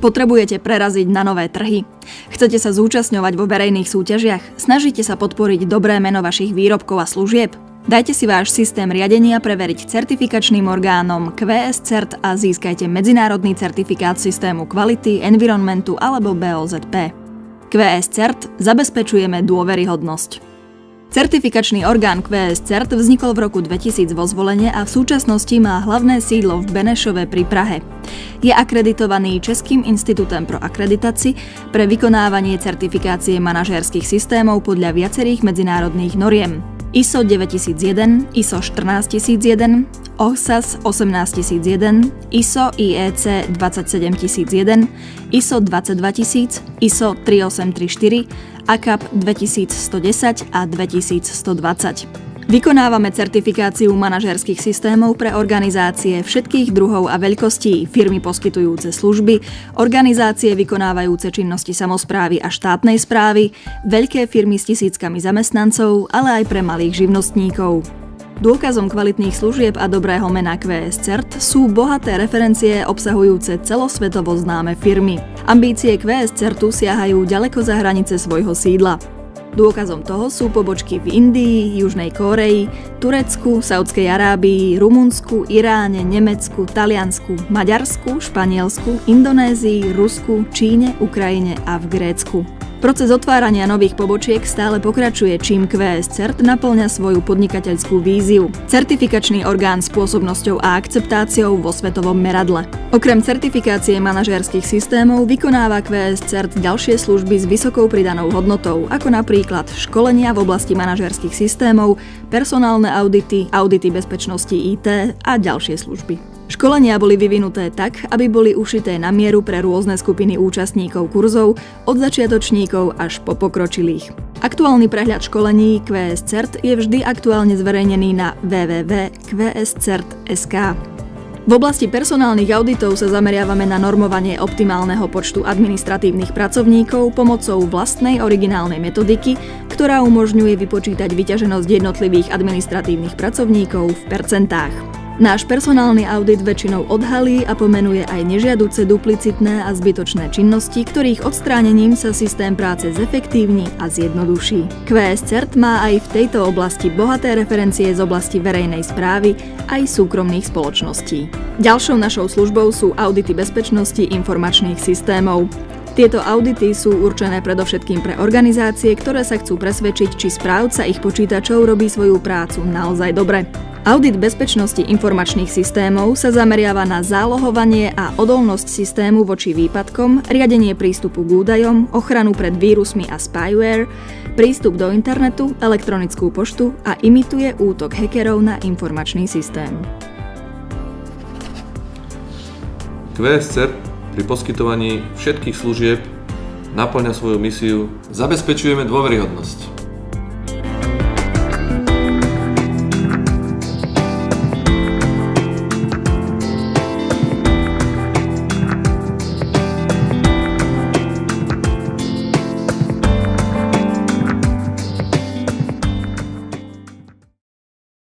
Potrebujete preraziť na nové trhy? Chcete sa zúčastňovať vo verejných súťažiach? Snažíte sa podporiť dobré meno vašich výrobkov a služieb? Dajte si váš systém riadenia preveriť certifikačným orgánom QS Cert a získajte medzinárodný certifikát systému kvality, environmentu alebo BOZP. QS Cert zabezpečujeme dôveryhodnosť. Certifikačný orgán QS Cert vznikol v roku 2000 vo Zvolene a v súčasnosti má hlavné sídlo v Benešove pri Prahe. Je akreditovaný Českým inštitútom pro akreditaci pre vykonávanie certifikácie manažérskych systémov podľa viacerých medzinárodných noriem. ISO 9001, ISO 14001, OHSAS 18001, ISO IEC 27001, ISO 22000, ISO 3834, ACAP 2110 a 2120. Vykonávame certifikáciu manažérskych systémov pre organizácie všetkých druhov a veľkostí, firmy poskytujúce služby, organizácie vykonávajúce činnosti samosprávy a štátnej správy, veľké firmy s tisíckami zamestnancov, ale aj pre malých živnostníkov. Dôkazom kvalitných služieb a dobrého mena QS Cert sú bohaté referencie obsahujúce celosvetovo známe firmy. Ambície QS Certu siahajú ďaleko za hranice svojho sídla. Dôkazom toho sú pobočky v Indii, Južnej Kórei, Turecku, Saudskej Arábii, Rumunsku, Iráne, Nemecku, Taliansku, Maďarsku, Španielsku, Indonézii, Rusku, Číne, Ukrajine a v Grécku. Proces otvárania nových pobočiek stále pokračuje, čím QS Cert naplňa svoju podnikateľskú víziu. Certifikačný orgán s pôsobnosťou a akceptáciou vo svetovom meradle. Okrem certifikácie manažérskych systémov vykonáva QS Cert ďalšie služby s vysokou pridanou hodnotou, ako napríklad školenia v oblasti manažérskych systémov, personálne audity, audity bezpečnosti IT a ďalšie služby. Školenia boli vyvinuté tak, aby boli ušité na mieru pre rôzne skupiny účastníkov kurzov, od začiatočníkov až po pokročilých. Aktuálny prehľad školení QS Cert je vždy aktuálne zverejnený na www.qscert.sk. V oblasti personálnych auditov sa zameriavame na normovanie optimálneho počtu administratívnych pracovníkov pomocou vlastnej originálnej metodiky, ktorá umožňuje vypočítať vyťaženosť jednotlivých administratívnych pracovníkov v percentách. Náš personálny audit väčšinou odhalí a pomenuje aj nežiaduce duplicitné a zbytočné činnosti, ktorých odstránením sa systém práce zefektívni a zjednoduší. QS Cert má aj v tejto oblasti bohaté referencie z oblasti verejnej správy aj súkromných spoločností. Ďalšou našou službou sú audity bezpečnosti informačných systémov. Tieto audity sú určené predovšetkým pre organizácie, ktoré sa chcú presvedčiť, či správca ich počítačov robí svoju prácu naozaj dobre. Audit bezpečnosti informačných systémov sa zameriava na zálohovanie a odolnosť systému voči výpadkom, riadenie prístupu k údajom, ochranu pred vírusmi a spyware, prístup do internetu, elektronickú poštu a imituje útok hackerov na informačný systém. QS Cert pri poskytovaní všetkých služieb naplňa svoju misiu. Zabezpečujeme dôveryhodnosť.